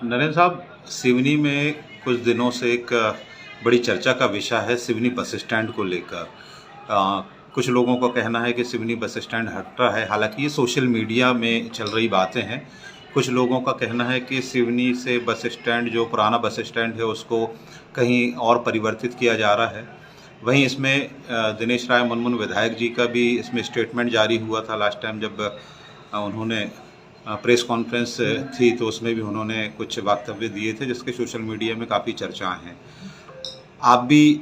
नरेंद्र साहब, सिवनी में कुछ दिनों से एक बड़ी चर्चा का विषय है सिवनी बस स्टैंड को लेकर। कुछ लोगों का कहना है कि सिवनी बस स्टैंड हट रहा है, हालांकि ये सोशल मीडिया में चल रही बातें हैं। कुछ लोगों का कहना है कि सिवनी से बस स्टैंड, जो पुराना बस स्टैंड है, उसको कहीं और परिवर्तित किया जा रहा है। वहीं इसमें दिनेश राय मुनमुन विधायक जी का भी इसमें स्टेटमेंट जारी हुआ था लास्ट टाइम जब उन्होंने प्रेस कॉन्फ्रेंस थी, तो उसमें भी उन्होंने कुछ वक्तव्य दिए थे जिसके सोशल मीडिया में काफ़ी चर्चाएं हैं। आप भी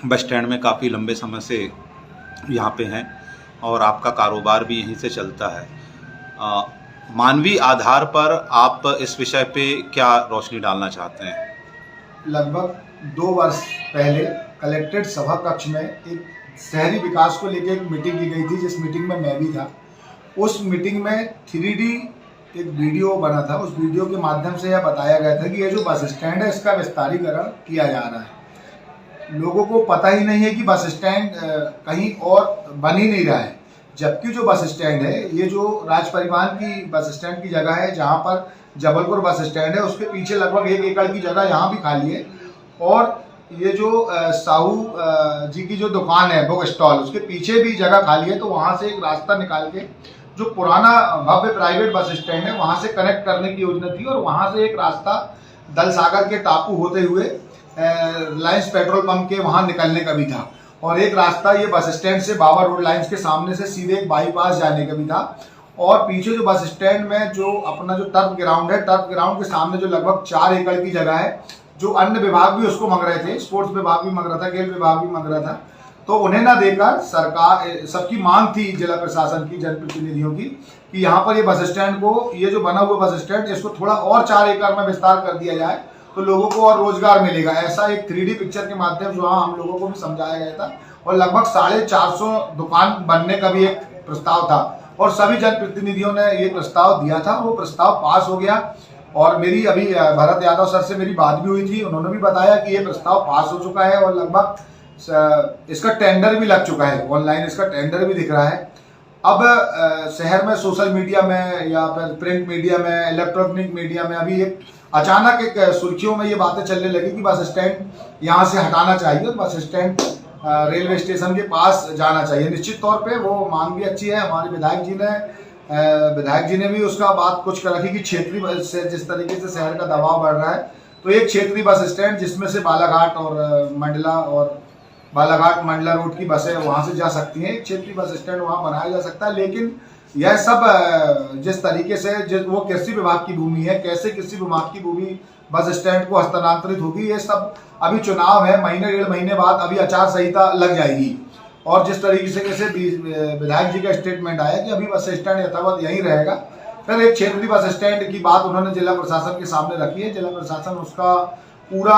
बस स्टैंड में काफ़ी लंबे समय से यहाँ पे हैं और आपका कारोबार भी यहीं से चलता है। मानवीय आधार पर आप इस विषय पे क्या रोशनी डालना चाहते हैं? लगभग 2 वर्ष पहले कलेक्ट्रेट सभा कक्ष में एक शहरी विकास को लेकर एक मीटिंग की गई थी, जिस मीटिंग में मैं भी था। उस मीटिंग में 3D एक वीडियो बना था। उस वीडियो के माध्यम से यह बताया गया था कि ये जो बस स्टैंड है, इसका विस्तारीकरण किया जा रहा है। लोगों को पता ही नहीं है कि बस स्टैंड कहीं और बन ही नहीं रहा है, जबकि जो बस स्टैंड है, ये जो राज परिवहन की बस स्टैंड की जगह है, जहाँ पर जबलपुर बस स्टैंड है, उसके पीछे लगभग 1 एकड़ की जगह यहाँ भी खाली है। और ये जो साहू जी की जो दुकान है, बुक स्टॉल, उसके पीछे भी जगह खाली है। तो वहाँ से एक रास्ता निकाल के जो पुराना भव्य प्राइवेट बस स्टैंड है, वहाँ से कनेक्ट करने की योजना थी। और वहाँ से एक रास्ता दलसागर के टापू होते हुए रिलायंस पेट्रोल पंप के वहाँ निकलने का भी था। और एक रास्ता ये बस स्टैंड से बाबा रोड लाइन्स के सामने से सीधे एक बाईपास जाने का भी था। और पीछे जो बस स्टैंड में जो अपना जो टर्फ ग्राउंड है, टर्फ ग्राउंड के सामने जो लगभग 4 एकड़ की जगह है, जो अन्य विभाग भी उसको मांग रहे थे, स्पोर्ट्स विभाग भी मांग रहा था, खेल विभाग भी मांग रहा था। तो उन्हें ना देकर सरकार, सबकी मांग थी जिला प्रशासन की, जनप्रतिनिधियों की, कि यहाँ पर ये बस स्टैंड को, ये जो बना हुआ बस स्टैंड, इसको थोड़ा और 4 एकड़ में विस्तार कर दिया जाए तो लोगों को और रोजगार मिलेगा। ऐसा एक 3D पिक्चर के माध्यम से वहाँ हम लोगों को भी समझाया गया था। और लगभग 450 दुकान बनने का भी एक प्रस्ताव था और सभी जनप्रतिनिधियों ने ये प्रस्ताव दिया था। वो प्रस्ताव पास हो गया। और मेरी अभी भरत यादव सर से मेरी बात भी हुई थी, उन्होंने भी बताया कि ये प्रस्ताव पास हो चुका है और लगभग इसका टेंडर भी लग चुका है, ऑनलाइन इसका टेंडर भी दिख रहा है। अब शहर में सोशल मीडिया में या फिर प्रिंट मीडिया में, इलेक्ट्रॉनिक मीडिया में अभी एक अचानक एक सुर्खियों में ये बातें चलने लगी कि बस स्टैंड यहाँ से हटाना चाहिए, बस स्टैंड रेलवे स्टेशन के पास जाना चाहिए। निश्चित तौर पे वो मांग भी अच्छी है। हमारे विधायक जी ने भी उसका बात कुछ रखी कि क्षेत्रीय से जिस तरीके से शहर का दबाव बढ़ रहा है, तो एक क्षेत्रीय बस स्टैंड जिसमें से बालाघाट मंडला रोड की बसें वहां से जा सकती हैं, एक क्षेत्रीय बस स्टैंड वहां बनाया जा सकता है। लेकिन यह सब जिस तरीके से वो कृषि विभाग की भूमि है, कैसे कृषि विभाग की भूमि बस स्टैंड को हस्तांतरित होगी, ये सब अभी चुनाव है, महीने 1.5 महीने बाद अभी आचार संहिता लग जाएगी। और जिस तरीके से विधायक जी का स्टेटमेंट आया कि अभी बस स्टैंड यथावत यहीं रहेगा, फिर एक क्षेत्रीय बस स्टैंड की बात उन्होंने जिला प्रशासन के सामने रखी है। जिला प्रशासन उसका पूरा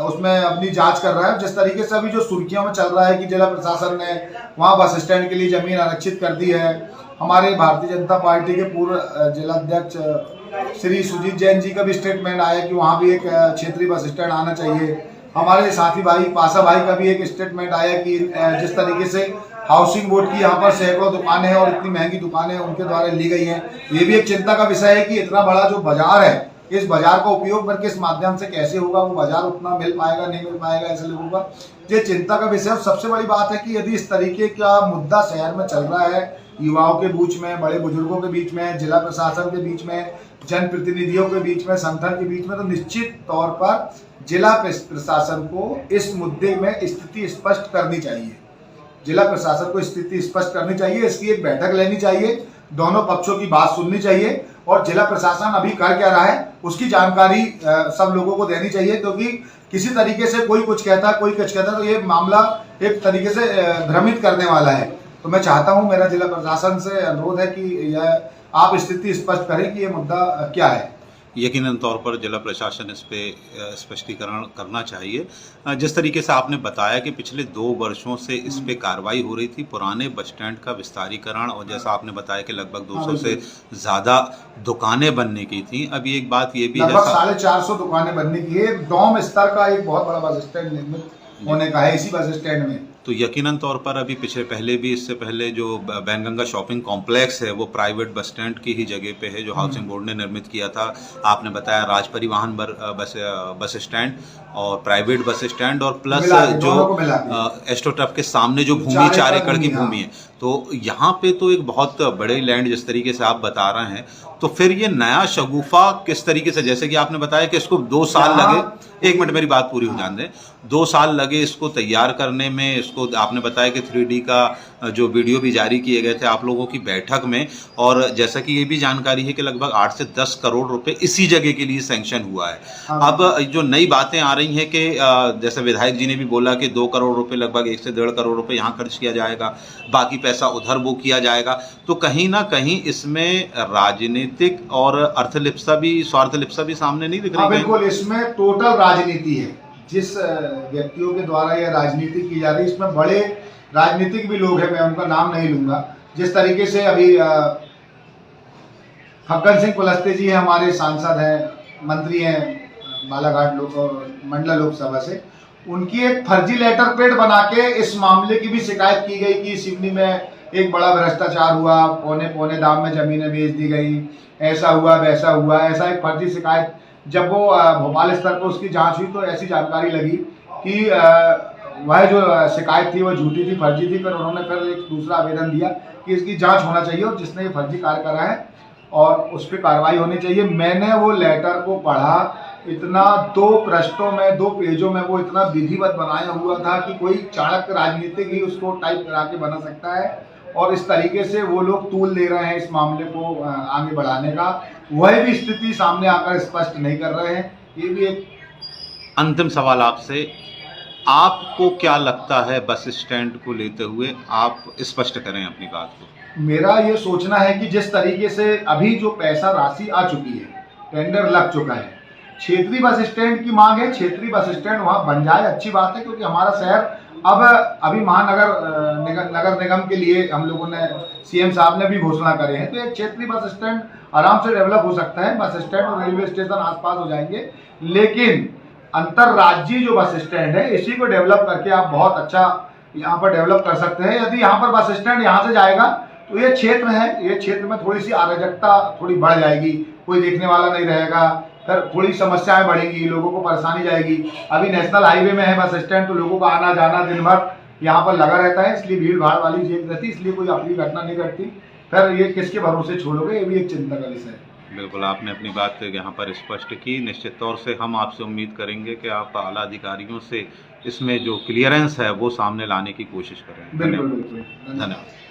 उसमें अपनी जांच कर रहा है। जिस तरीके से अभी जो सुर्खियों में चल रहा है कि जिला प्रशासन ने वहां बस स्टैंड के लिए जमीन आरक्षित कर दी है। हमारे भारतीय जनता पार्टी के पूर्व जिला अध्यक्ष श्री सुजीत जैन जी का भी स्टेटमेंट आया कि वहां भी एक क्षेत्रीय बस स्टैंड आना चाहिए। हमारे साथी भाई पासा भाई का भी एक स्टेटमेंट आया कि जिस तरीके से हाउसिंग बोर्ड की यहाँ पर सैकड़ों दुकानें हैं और इतनी महंगी दुकानें उनके द्वारा ली गई हैं, ये भी एक चिंता का विषय है कि इतना बड़ा जो बाजार है, इस बाजार का उपयोग पर किस माध्यम से कैसे होगा, वो बाजार उतना मिल पाएगा नहीं मिल पाएगा, ऐसे लोगों का ये चिंता का विषय। सबसे बड़ी बात है कि यदि इस तरीके का मुद्दा शहर में चल रहा है, युवाओं के बीच में, बड़े बुजुर्गों के बीच में, जिला प्रशासन के बीच में, जनप्रतिनिधियों के बीच में, संगठन के बीच में, तो निश्चित तौर पर जिला प्रशासन को इस मुद्दे में स्थिति स्पष्ट करनी चाहिए। जिला प्रशासन को स्थिति स्पष्ट करनी चाहिए, इसकी एक बैठक लेनी चाहिए, दोनों पक्षों की बात सुननी चाहिए और जिला प्रशासन अभी कर क्या रहा है उसकी जानकारी सब लोगों को देनी चाहिए। क्योंकि किसी तरीके से कोई कुछ कहता है, कोई कुछ कहता है, तो ये मामला एक तरीके से भ्रमित करने वाला है। तो मैं चाहता हूं, मेरा जिला प्रशासन से अनुरोध है कि यह आप स्थिति स्पष्ट करें कि ये मुद्दा क्या है। यकीनन तौर पर जिला प्रशासन इस पे स्पष्टीकरण करना चाहिए। जिस तरीके से आपने बताया कि पिछले 2 वर्षों से इस पे कार्रवाई हो रही थी, पुराने बस स्टैंड का विस्तारीकरण, और जैसा आपने बताया कि लगभग 200 से ज़्यादा दुकानें बनने की थी। अभी एक बात ये भी है, लगभग 450 दुकानें बनने की है। डोम स्तर का एक बहुत बड़ा बस स्टैंड निर्मित होने का है इसी बस स्टैंड में। तो यकीनन तौर पर अभी पहले भी इससे पहले जो बैनगंगा शॉपिंग कॉम्प्लेक्स है वो प्राइवेट बस स्टैंड की ही जगह पे है, जो हाउसिंग बोर्ड ने निर्मित किया था। आपने बताया राज परिवहन बस स्टैंड और प्राइवेट बस स्टैंड और प्लस जो एस्ट्रोटर्फ के सामने जो भूमि 4 एकड़ की भूमि है, तो यहाँ पे तो एक बहुत बड़े लैंड जिस तरीके से आप बता रहे हैं, तो फिर ये नया शगुफा किस तरीके से, जैसे कि आपने बताया कि इसको 2 साल लगे, 1 मिनट मेरी बात पूरी हो जाने दें, 2 साल लगे इसको तैयार करने में। इसको आपने बताया कि 3D का जो वीडियो भी जारी किए गए थे आप लोगों की बैठक में, और जैसा कि ये भी जानकारी है कि लगभग 8 से 10 करोड़ रुपए इसी जगह के लिए सैंक्शन हुआ है। अब जो नई बातें आ रही हैं कि जैसे विधायक जी ने भी बोला कि 2 करोड़ रुपए, लगभग 1 से 1.5 करोड़ रुपए यहाँ खर्च किया जाएगा, बाकी पैसा उधर वो किया जाएगा, तो कहीं ना कहीं इसमें राजनीतिक और अर्थलिप्सा भी, स्वार्थलिप्सा भी सामने नहीं दिख रही? बिल्कुल, इसमें टोटल राजनीति है। जिस व्यक्तियों के द्वारा यह राजनीति की जा रही है, इसमें बड़े राजनीतिक भी लोग हैं, मैं उनका नाम नहीं लूंगा। जिस तरीके से अभी फग्गन सिंह कुलस्ते जी हैं, हमारे सांसद हैं, मंत्री हैं बालाघाट मंडला लोकसभा से, उनकी एक फर्जी लेटर पेड बना के इस मामले की भी शिकायत की गई कि सिवनी में एक बड़ा भ्रष्टाचार हुआ, पौने दाम में जमीनें बेच दी गई, ऐसा हुआ वैसा हुआ, ऐसा एक फर्जी शिकायत। जब वो भोपाल स्तर पर उसकी जांच हुई तो ऐसी जानकारी लगी कि वह जो शिकायत थी वो झूठी थी, फर्जी थी। फिर उन्होंने फिर एक दूसरा आवेदन दिया कि इसकी जांच होना चाहिए और जिसने ये फर्जी कार्य करा है और उस पर कार्रवाई होनी चाहिए। मैंने वो लेटर को पढ़ा, इतना 2 पृष्ठों में 2 पेजों में वो इतना विधिवत बनाया हुआ था कि कोई चाणक्य राजनीतिक ही उसको टाइप करा के बना सकता है, और इस तरीके से वो लोग तूल ले रहे हैं इस मामले को आगे बढ़ाने का। वह भी स्थिति सामने आकर स्पष्ट नहीं कर रहे हैं। ये भी एक अंतिम सवाल आपसे, आपको क्या लगता है बस स्टैंड को लेते हुए? आप स्पष्ट करें अपनी बात को। मेरा ये सोचना है कि जिस तरीके से अभी जो पैसा राशि आ चुकी है, टेंडर लग चुका है, क्षेत्रीय बस स्टैंड की मांग है, क्षेत्रीय बस स्टैंड वहाँ बन जाए, अच्छी बात है, क्योंकि हमारा शहर अब अभी नगर निगम के लिए हम लोगों ने, सीएम साहब ने भी घोषणा करे हैं, तो एक क्षेत्रीय बस स्टैंड आराम से डेवलप हो सकता है। बस स्टैंड और रेलवे स्टेशन आसपास हो जाएंगे, लेकिन अंतरराज्यीय जो बस स्टैंड है इसी को डेवलप करके आप बहुत अच्छा यहाँ पर डेवलप कर सकते हैं। यदि यहाँ पर बस स्टैंड यहाँ से जाएगा तो ये क्षेत्र है, ये क्षेत्र में थोड़ी सी अराजकता थोड़ी बढ़ जाएगी, कोई देखने वाला नहीं रहेगा, फिर थोड़ी समस्याएं बढ़ेंगी, लोगों को परेशानी जाएगी। अभी नेशनल हाईवे में है बस स्टैंड, तो लोगों का आना जाना दिन भर यहाँ पर लगा रहता है, इसलिए भीड़ भाड़ वाली चीज रहती है, इसलिए कोई अपनी घटना नहीं घटती। फिर ये किसके भरोसे छोड़ोगे, ये भी एक चिंता का विषय है। बिल्कुल, आपने अपनी बात यहाँ पर स्पष्ट की। निश्चित तौर से हम आपसे उम्मीद करेंगे कि आप आला अधिकारियों से इसमें जो क्लियरेंस है वो सामने लाने की कोशिश करें। बिल्कुल, धन्यवाद।